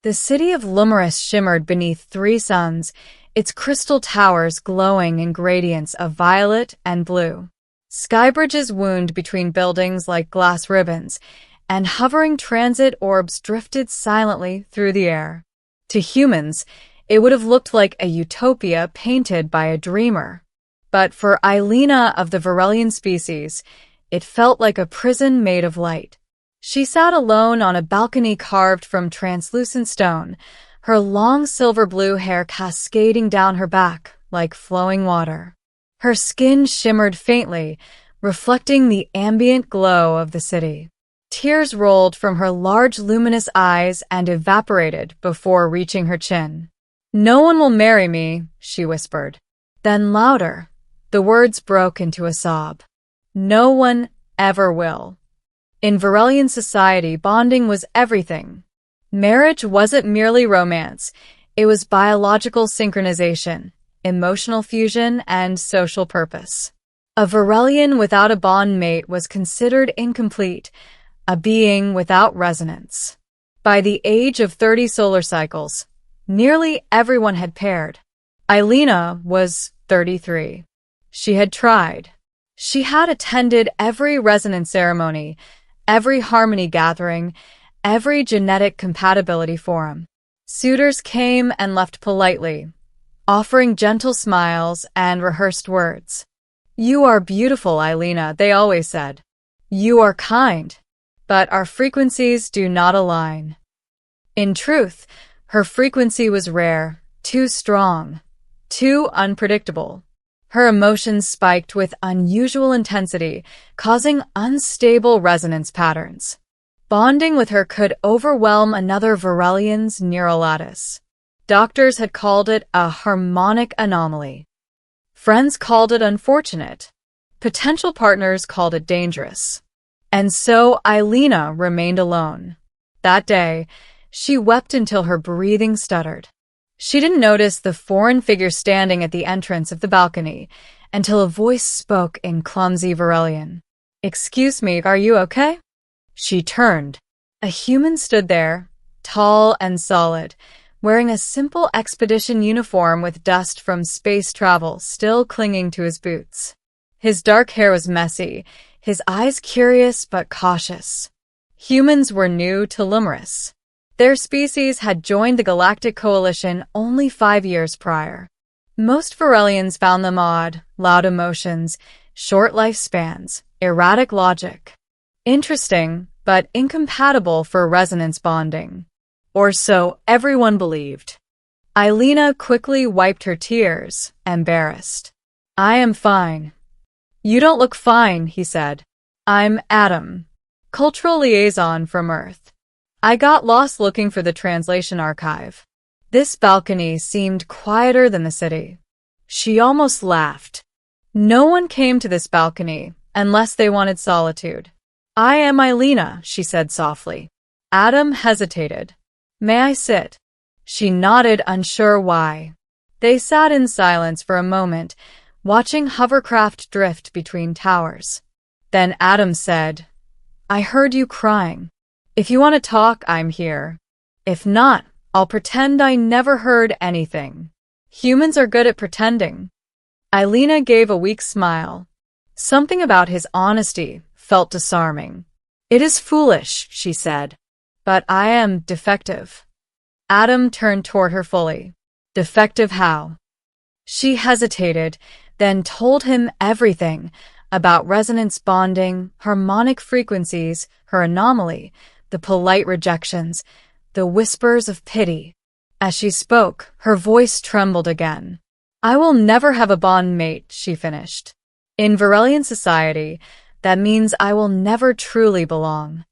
The city of Lumerus shimmered beneath 3 suns, its crystal towers glowing in gradients of violet and blue. Skybridges wound between buildings like glass ribbons, and hovering transit orbs drifted silently through the air. To humans, it would have looked like a utopia painted by a dreamer. But for Eilina of the Varelian species, it felt like a prison made of light. She sat alone on a balcony carved from translucent stone, her long silver blue hair cascading down her back like flowing water. Her skin shimmered faintly, reflecting the ambient glow of the city. Tears rolled from her large luminous eyes and evaporated before reaching her chin. "No one will marry me," she whispered. Then louder, the words broke into a sob. "No one ever will." In Varelian society, bonding was everything. Marriage wasn't merely romance, it was biological synchronization, emotional fusion, and social purpose. A Varelian without a bond mate was considered incomplete, a being without resonance. By the age of 30 solar cycles, nearly everyone had paired. Eilina was 33. She had tried. She had attended every resonance ceremony, every harmony gathering, every genetic compatibility forum. Suitors came and left politely, offering gentle smiles and rehearsed words. "You are beautiful, Eilina," they always said. "You are kind, but our frequencies do not align." In truth, her frequency was rare, too strong, too unpredictable. Her emotions spiked with unusual intensity, causing unstable resonance patterns. Bonding with her could overwhelm another Varelian's neural lattice. Doctors had called it a harmonic anomaly. Friends called it unfortunate. Potential partners called it dangerous. And so Eilina remained alone. That day, she wept until her breathing stuttered. She didn't notice the foreign figure standing at the entrance of the balcony until a voice spoke in clumsy Varelian. "Excuse me, are you okay?" She turned. A human stood there, tall and solid, wearing a simple expedition uniform with dust from space travel still clinging to his boots. His dark hair was messy, his eyes curious but cautious. Humans were new to Lumerus. Their species had joined the Galactic Coalition only 5 years prior. Most Varelians found them odd, loud emotions, short lifespans, erratic logic. Interesting, but incompatible for resonance bonding. Or so everyone believed. Eilina quickly wiped her tears, embarrassed. "I am fine." "You don't look fine," he said. "I'm Adam, cultural liaison from Earth. I got lost looking for the translation archive." This balcony seemed quieter than the city. She almost laughed. No one came to this balcony unless they wanted solitude. "I am Eilina," she said softly. Adam hesitated. "May I sit?" She nodded, unsure why. They sat in silence for a moment, watching hovercraft drift between towers. Then Adam said, "I heard you crying. If you want to talk, I'm here. If not, I'll pretend I never heard anything. Humans are good at pretending." Eilina gave a weak smile. Something about his honesty felt disarming. "It is foolish," she said, "but I am defective." Adam turned toward her fully. "Defective how?" She hesitated, then told him everything about resonance bonding, harmonic frequencies, her anomaly, the polite rejections, the whispers of pity. As she spoke, her voice trembled again. "I will never have a bond mate," she finished. "In Varelian society, that means I will never truly belong."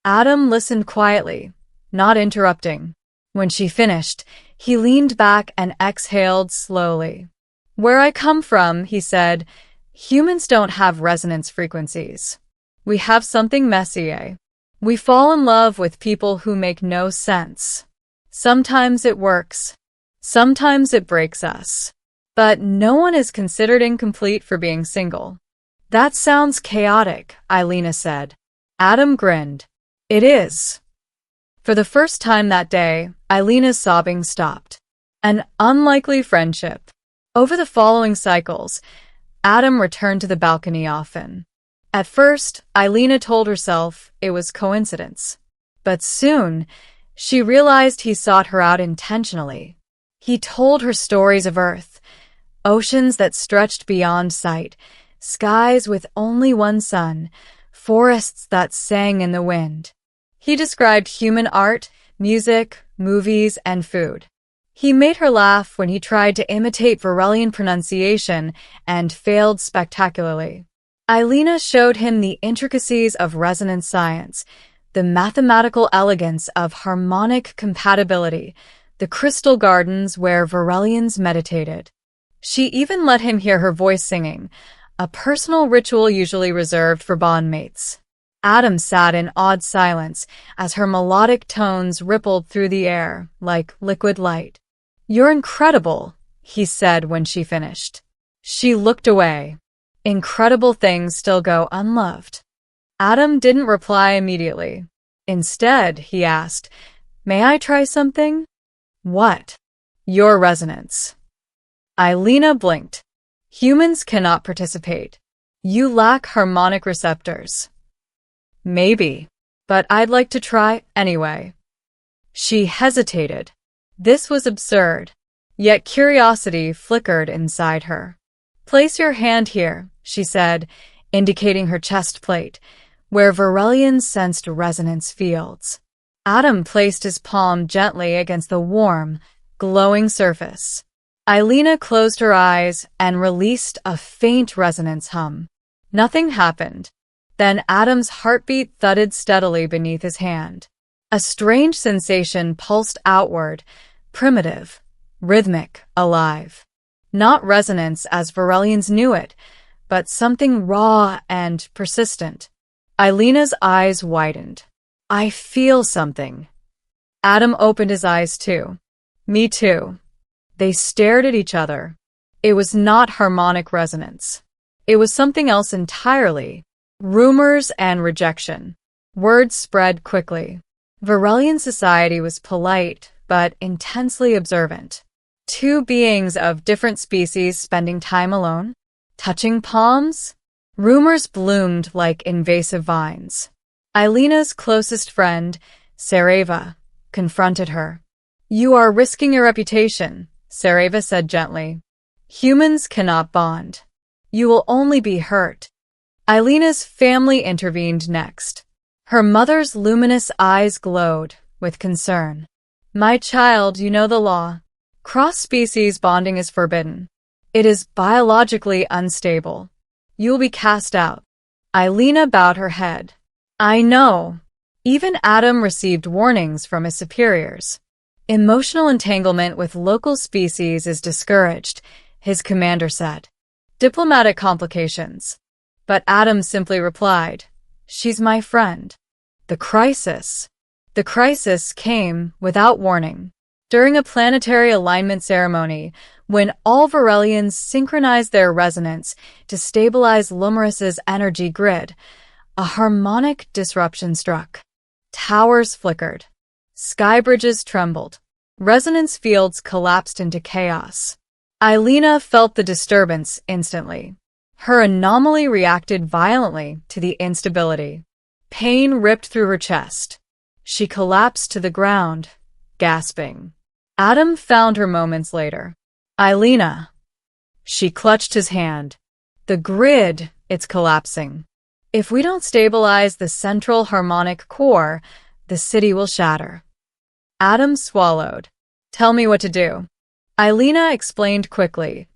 Adam listened quietly, not interrupting. When she finished, he leaned back and exhaled slowly. "Where I come from," he said, "humans don't have resonance frequencies. We have something messier. We fall in love with people who make no sense. Sometimes it works. Sometimes it breaks us. But no one is considered incomplete for being single." "That sounds chaotic," Eilina said. Adam grinned. "It is. For the first time that day, Eilena's sobbing stopped. An unlikely friendship. Over the following cycles, Adam returned to the balcony often. At first, Eilena told herself it was coincidence. But soon, she realized he sought her out intentionally. He told her stories of Earth, oceans that stretched beyond sight, skies with only one sun, forests that sang in the wind. He described human art, music, movies, and food. He made her laugh when he tried to imitate Varelian pronunciation and failed spectacularly. Eilena showed him the intricacies of resonance science, the mathematical elegance of harmonic compatibility, the crystal gardens where Varelians meditated. She even let him hear her voice singing, a personal ritual usually reserved for bondmates. Adam sat in awed silence as her melodic tones rippled through the air like liquid light. "You're incredible," he said when she finished. She looked away. Incredible things still go unloved. Adam didn't reply immediately. Instead, he asked, "May I try something?" "What?" "Your resonance." Eilena blinked. "Humans cannot participate. You lack harmonic receptors." "Maybe, but I'd like to try anyway." She hesitated. This was absurd, yet curiosity flickered inside her. "Place your hand here," she said, indicating her chest plate, where Varelians sensed resonance fields. Adam placed his palm gently against the warm, glowing surface. Eilena closed her eyes and released a faint resonance hum. Nothing happened. Then Adam's heartbeat thudded steadily beneath his hand. A strange sensation pulsed outward, primitive, rhythmic, alive. Not resonance as Varelians knew it, but something raw and persistent. Eilena's eyes widened. "I feel something." Adam opened his eyes too. "Me too." They stared at each other. It was not harmonic resonance. It was something else entirely. Rumors and rejection. Words spread quickly. Varelian society was polite, but intensely observant. Two beings of different species spending time alone? Touching palms? Rumors bloomed like invasive vines. Eilena's closest friend, Sareva, confronted her. "You are risking your reputation," Sareva said gently. "Humans cannot bond. You will only be hurt." Eilena's family intervened next. Her mother's luminous eyes glowed with concern. "My child, you know the law. Cross-species bonding is forbidden. It is biologically unstable. You will be cast out." Eilena bowed her head. "I know." Even Adam received warnings from his superiors. "Emotional entanglement with local species is discouraged," his commander said. "Diplomatic complications." But Adam simply replied, "She's my friend." The crisis. The crisis came without warning. During a planetary alignment ceremony, when all Varelians synchronized their resonance to stabilize Lumorus's energy grid, a harmonic disruption struck. Towers flickered. Sky bridges trembled. Resonance fields collapsed into chaos. Eilena felt the disturbance instantly. Her anomaly reacted violently to the instability. Pain ripped through her chest. She collapsed to the ground, gasping. Adam found her moments later. "Eilena." She clutched his hand. "The grid, it's collapsing. If we don't stabilize the central harmonic core, the city will shatter." Adam swallowed. "Tell me what to do." Eilena explained quickly.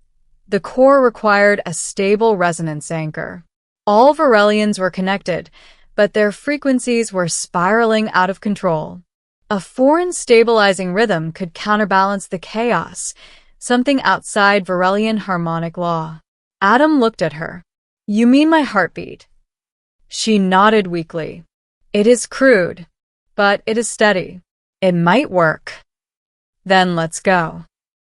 The core required a stable resonance anchor. All Varelians were connected, but their frequencies were spiraling out of control. A foreign stabilizing rhythm could counterbalance the chaos, something outside Varelian harmonic law. Adam looked at her. "You mean my heartbeat?" She nodded weakly. "It is crude, but it is steady. It might work." "Then let's go."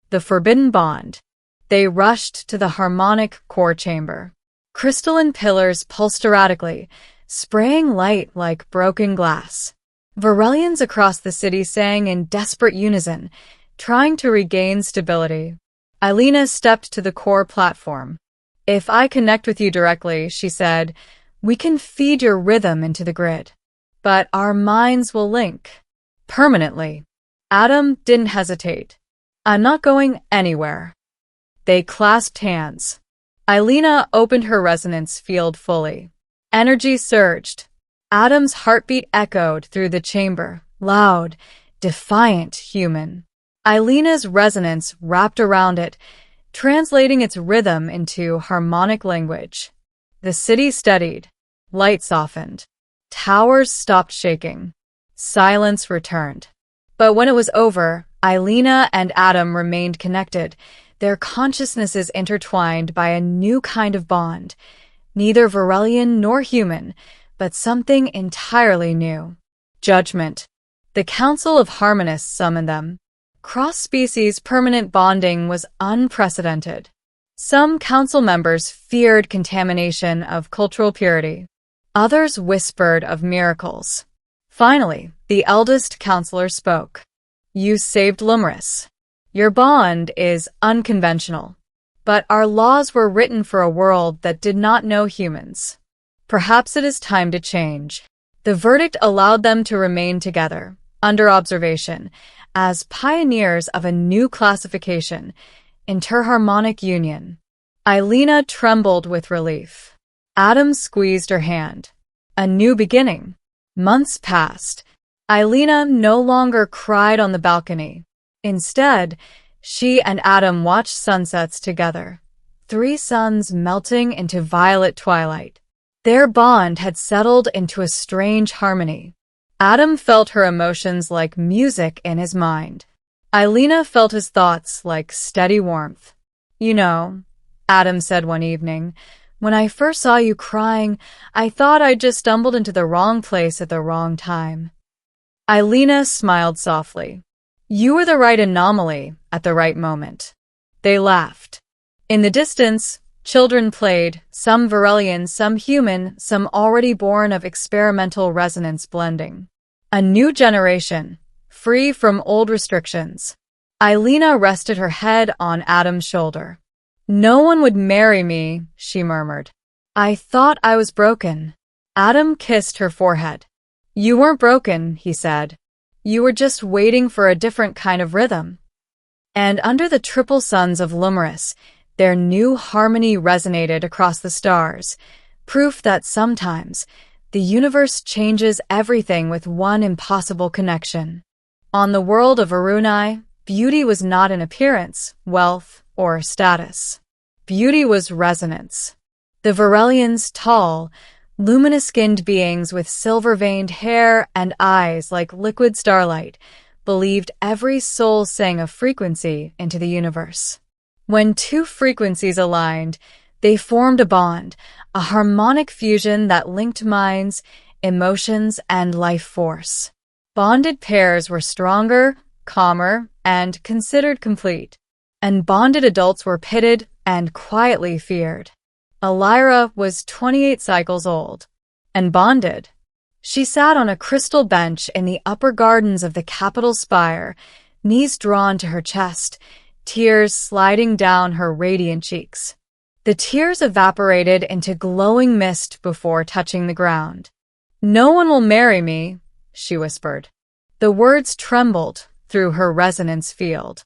The forbidden bond. They rushed to the harmonic core chamber. Crystalline pillars pulsed erratically, spraying light like broken glass. Varelians across the city sang in desperate unison, trying to regain stability. Aelina stepped to the core platform. "If I connect with you directly," she said, "we can feed your rhythm into the grid. But our minds will link. Permanently." Adam didn't hesitate. "I'm not going anywhere." They clasped hands. Aelina opened her resonance field fully. Energy surged. Adam's heartbeat echoed through the chamber, loud, defiant, human. Aelina's resonance wrapped around it, translating its rhythm into harmonic language. The city steadied. Light softened. Towers stopped shaking. Silence returned. But when it was over, Aelina and Adam remained connected, their consciousnesses intertwined by a new kind of bond, neither Varelian nor human, but something entirely new. Judgment. The Council of Harmonists summoned them. Cross-species permanent bonding was unprecedented. Some council members feared contamination of cultural purity. Others whispered of miracles. Finally, the eldest counselor spoke. "You saved Lumris. Your bond is unconventional. But our laws were written for a world that did not know humans. Perhaps it is time to change." The verdict allowed them to remain together, under observation, as pioneers of a new classification, interharmonic union. Aelina trembled with relief. Adam squeezed her hand. A new beginning. Months passed. Aelina no longer cried on the balcony. Instead, she and Adam watched sunsets together, 3 suns melting into violet twilight. Their bond had settled into a strange harmony. Adam felt her emotions like music in his mind. Aelina felt his thoughts like steady warmth. "You know," Adam said one evening, "when I first saw you crying, I thought I'd just stumbled into the wrong place at the wrong time." Aelina smiled softly. "You were the right anomaly at the right moment." They laughed. In the distance, children played, some Varelian, some human, some already born of experimental resonance blending. A new generation, free from old restrictions. Aelina rested her head on Adam's shoulder. "No one would marry me," she murmured. "I thought I was broken." Adam kissed her forehead. "You weren't broken," he said. "You were just waiting for a different kind of rhythm." And under the triple suns of Lumris, their new harmony resonated across the stars, proof that sometimes the universe changes everything with one impossible connection. On the world of Arunai, beauty was not in appearance, wealth, or status. Beauty was resonance. The Varelians, tall, luminous-skinned beings with silver-veined hair and eyes like liquid starlight, believed every soul sang a frequency into the universe. When 2 frequencies aligned, they formed a bond, a harmonic fusion that linked minds, emotions, and life force. Bonded pairs were stronger, calmer, and considered complete. And bonded adults were pitted and quietly feared. Elira was 28 cycles old. And bonded. She sat on a crystal bench in the upper gardens of the Capitol spire, knees drawn to her chest, tears sliding down her radiant cheeks. The tears evaporated into glowing mist before touching the ground. "No one will marry me," she whispered. The words trembled through her resonance field.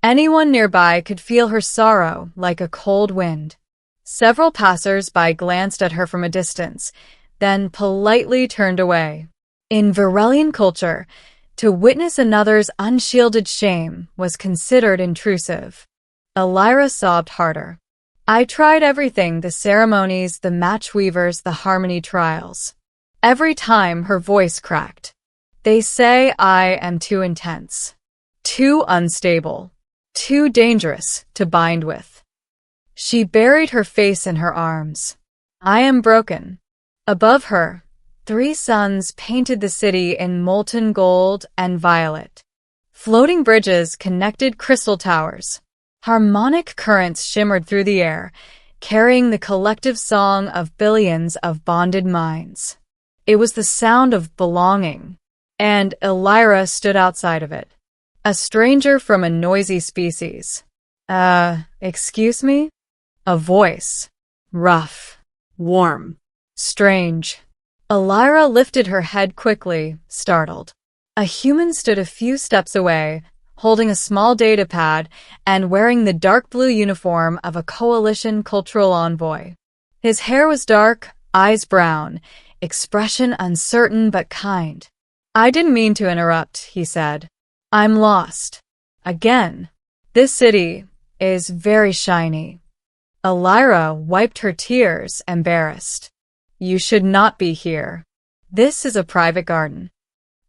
Anyone nearby could feel her sorrow like a cold wind. Several passers-by glanced at her from a distance, then politely turned away. In Varelian culture, to witness another's unshielded shame was considered intrusive. Elira sobbed harder. "I tried everything, the ceremonies, the match weavers, the harmony trials. Every time her voice cracked. They say I am too intense, too unstable, too dangerous to bind with." She buried her face in her arms. "I am broken." Above her, 3 suns painted the city in molten gold and violet. Floating bridges connected crystal towers. Harmonic currents shimmered through the air, carrying the collective song of billions of bonded minds. It was the sound of belonging. and Elira stood outside of it. A stranger from a noisy species. Excuse me? A voice. Rough. Warm. Strange. Elira lifted her head quickly, startled. A human stood a few steps away, holding a small data pad and wearing the dark blue uniform of a coalition cultural envoy. His hair was dark, eyes brown, expression uncertain but kind. I didn't mean to interrupt, he said. I'm lost. Again. This city is very shiny. Elira wiped her tears, embarrassed. You should not be here. This is a private garden.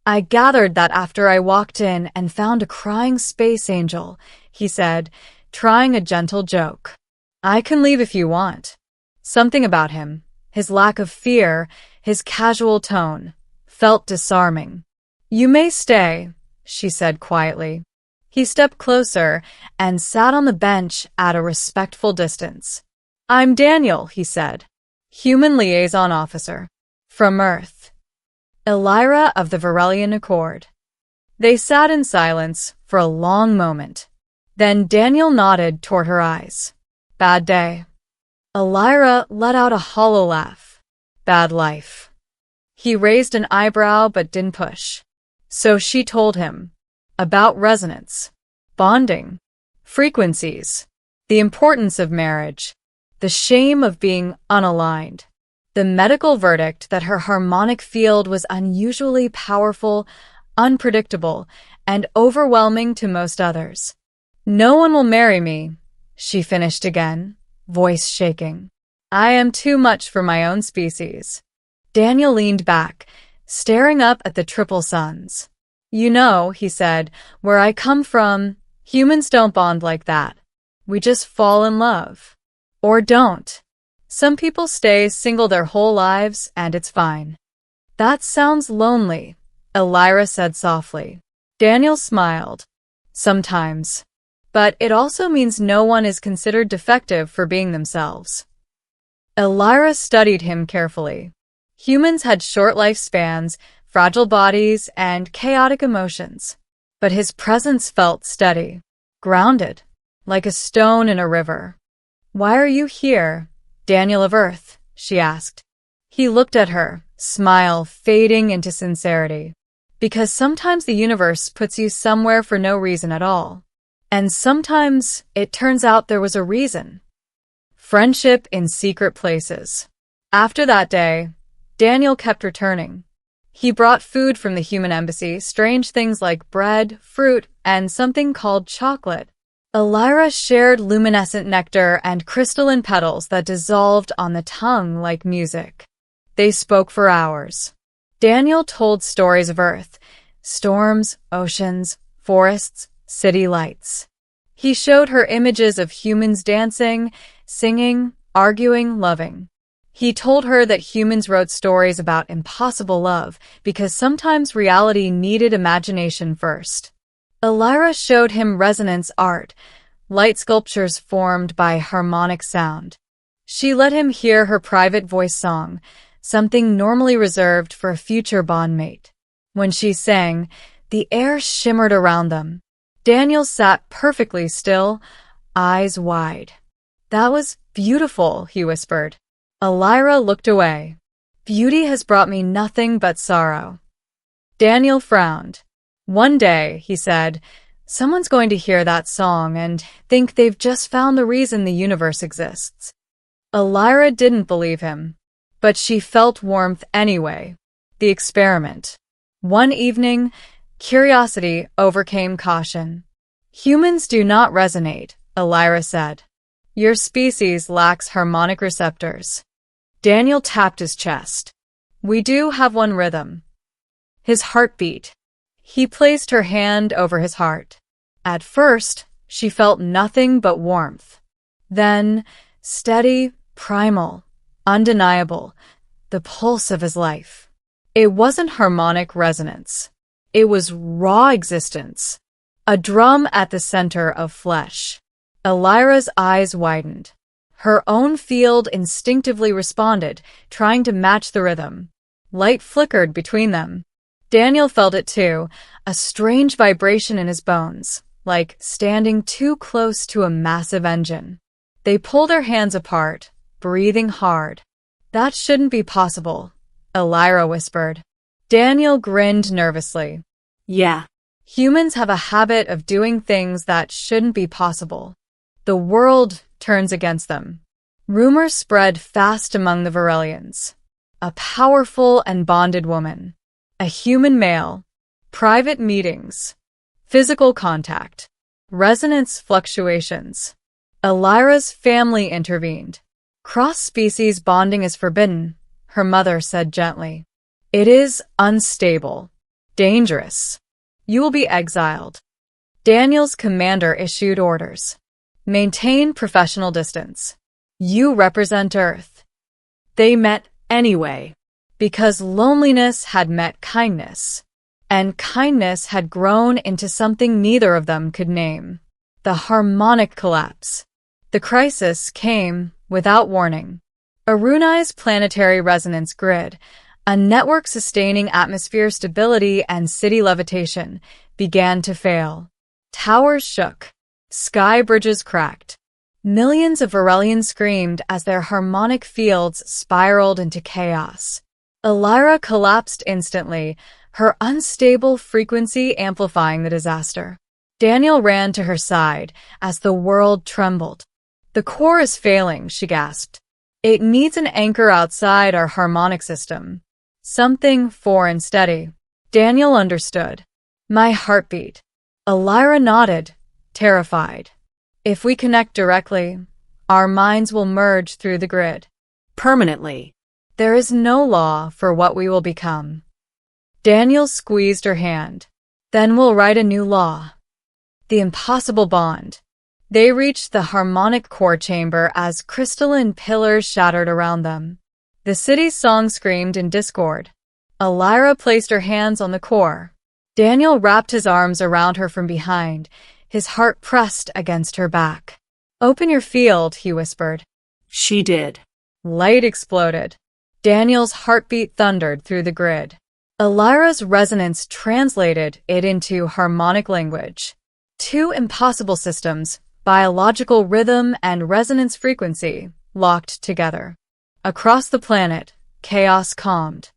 I gathered that after I walked in and found a crying space angel, he said, trying a gentle joke. I can leave if you want. Something about him, his lack of fear, his casual tone, felt disarming. You may stay, she said quietly. He stepped closer and sat on the bench at a respectful distance. I'm Daniel, he said, Human Liaison Officer. From Earth. Elira of the Varelian Accord. They sat in silence for a long moment. Then Daniel nodded toward her eyes. Bad day. Elira let out a hollow laugh. Bad life. He raised an eyebrow but didn't push. So she told him. About resonance. Bonding. Frequencies. The importance of marriage. The shame of being unaligned. The medical verdict that her harmonic field was unusually powerful, unpredictable, and overwhelming to most others. No one will marry me, she finished again, voice shaking. I am too much for my own species. Daniel leaned back, staring up at the triple suns. You know, he said, where I come from, humans don't bond like that. We just fall in love. Or don't. Some people stay single their whole lives, and it's fine. That sounds lonely, Elira said softly. Daniel smiled. Sometimes. But it also means no one is considered defective for being themselves. Elira studied him carefully. Humans had short lifespans, fragile bodies, and chaotic emotions. But his presence felt steady, grounded, like a stone in a river. Why are you here? Daniel of Earth, she asked. He looked at her, smile fading into sincerity. Because sometimes the universe puts you somewhere for no reason at all. And sometimes it turns out there was a reason. Friendship in secret places. After that day, Daniel kept returning. He brought food from the human embassy, strange things like bread, fruit, and something called chocolate. Elira shared luminescent nectar and crystalline petals that dissolved on the tongue like music. They spoke for hours. Daniel told stories of Earth, storms, oceans, forests, city lights. He showed her images of humans dancing, singing, arguing, loving. He told her that humans wrote stories about impossible love because sometimes reality needed imagination first. Elira showed him resonance art, light sculptures formed by harmonic sound. She let him hear her private voice song, something normally reserved for a future bondmate. When she sang, the air shimmered around them. Daniel sat perfectly still, eyes wide. That was beautiful, he whispered. Elira looked away. Beauty has brought me nothing but sorrow. Daniel frowned. One day, he said, someone's going to hear that song and think they've just found the reason the universe exists. Elira didn't believe him, but she felt warmth anyway. The experiment. One evening, curiosity overcame caution. Humans do not resonate, Elira said. Your species lacks harmonic receptors. Daniel tapped his chest. We do have one rhythm. His heartbeat. He placed her hand over his heart. At first, she felt nothing but warmth. Then, steady, primal, undeniable, the pulse of his life. It wasn't harmonic resonance. It was raw existence. A drum at the center of flesh. Elira's eyes widened. Her own field instinctively responded, trying to match the rhythm. Light flickered between them. Daniel felt it too, a strange vibration in his bones, like standing too close to a massive engine. They pulled their hands apart, breathing hard. That shouldn't be possible, Elira whispered. Daniel grinned nervously. Yeah. Humans have a habit of doing things that shouldn't be possible. The world turns against them. Rumors spread fast among the Varelians. A powerful and bonded woman. A human male. Private meetings. Physical contact. Resonance fluctuations. Elira's family intervened. Cross-species bonding is forbidden, her mother said gently. It is unstable. Dangerous. You will be exiled. Daniel's commander issued orders. Maintain professional distance. You represent Earth. They met anyway, because loneliness had met kindness, and kindness had grown into something neither of them could name. The harmonic collapse. The crisis came without warning. Arunai's planetary resonance grid, a network sustaining atmosphere stability and city levitation, began to fail. Towers shook. Sky bridges cracked. Millions of Varelians screamed as their harmonic fields spiraled into chaos. Elira collapsed instantly, her unstable frequency amplifying the disaster. Daniel ran to her side as the world trembled. The core is failing, she gasped. It needs an anchor outside our harmonic system. Something foreign steady. Daniel understood. My heartbeat. Elira nodded, terrified. If we connect directly, our minds will merge through the grid. Permanently. There is no law for what we will become. Daniel squeezed her hand. Then we'll write a new law. The impossible bond. They reached the harmonic core chamber as crystalline pillars shattered around them. The city's song screamed in discord. Elira placed her hands on the core. Daniel wrapped his arms around her from behind, his heart pressed against her back. Open your field, he whispered. She did. Light exploded. Daniel's heartbeat thundered through the grid. Elira's resonance translated it into harmonic language. Two impossible systems, biological rhythm and resonance frequency, locked together. Across the planet, chaos calmed.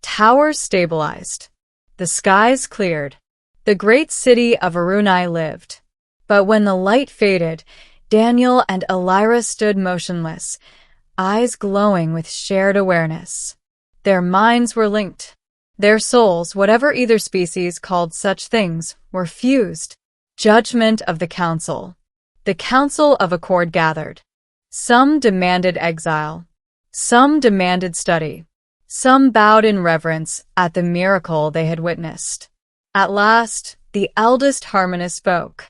Towers stabilized. The skies cleared. The great city of Arunai lived. But when the light faded, Daniel and Elira stood motionless, eyes glowing with shared awareness. Their minds were linked. Their souls, whatever either species called such things, were fused. Judgment of the Council. The Council of Accord gathered. Some demanded exile. Some demanded study. Some bowed in reverence at the miracle they had witnessed. At last, the eldest harmonist spoke.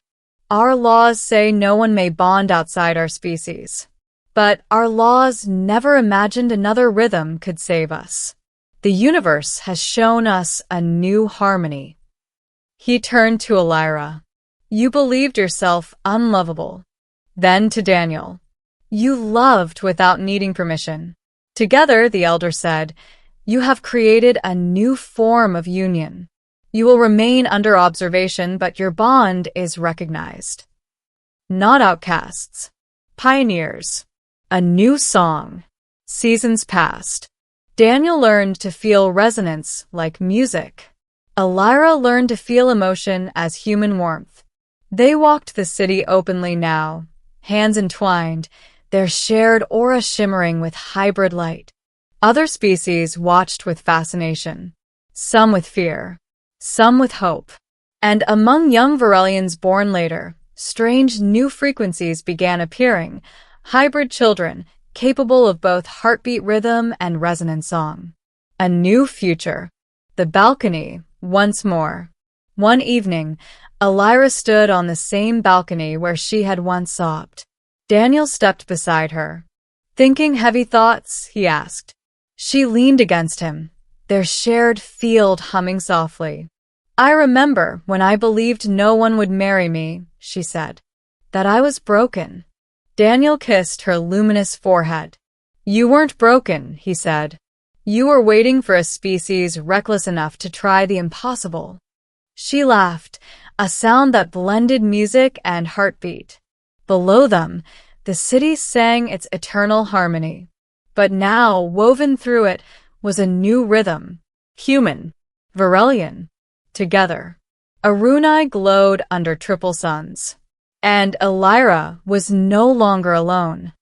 Our laws say no one may bond outside our species. But our laws never imagined another rhythm could save us. The universe has shown us a new harmony. He turned to Elira. You believed yourself unlovable. Then to Daniel. You loved without needing permission. Together, the elder said, you have created a new form of union. You will remain under observation, but your bond is recognized. Not outcasts. Pioneers. A new song. Seasons passed. Daniel learned to feel resonance like music. Elira learned to feel emotion as human warmth. They walked the city openly now, hands entwined, their shared aura shimmering with hybrid light. Other species watched with fascination, some with fear, some with hope. And among young Varelians born later, strange new frequencies began appearing, hybrid children capable of both heartbeat rhythm and resonant song. A new future. The balcony, once more. One evening, Elira stood on the same balcony where she had once sobbed. Daniel stepped beside her. Thinking heavy thoughts, he asked. She leaned against him, their shared field humming softly. I remember when I believed no one would marry me, she said. That I was broken. Daniel kissed her luminous forehead. You weren't broken, he said. You were waiting for a species reckless enough to try the impossible. She laughed, a sound that blended music and heartbeat. Below them, the city sang its eternal harmony. But now, woven through it, was a new rhythm. Human, Varelian, together. Arunai glowed under triple suns. And Elira was no longer alone.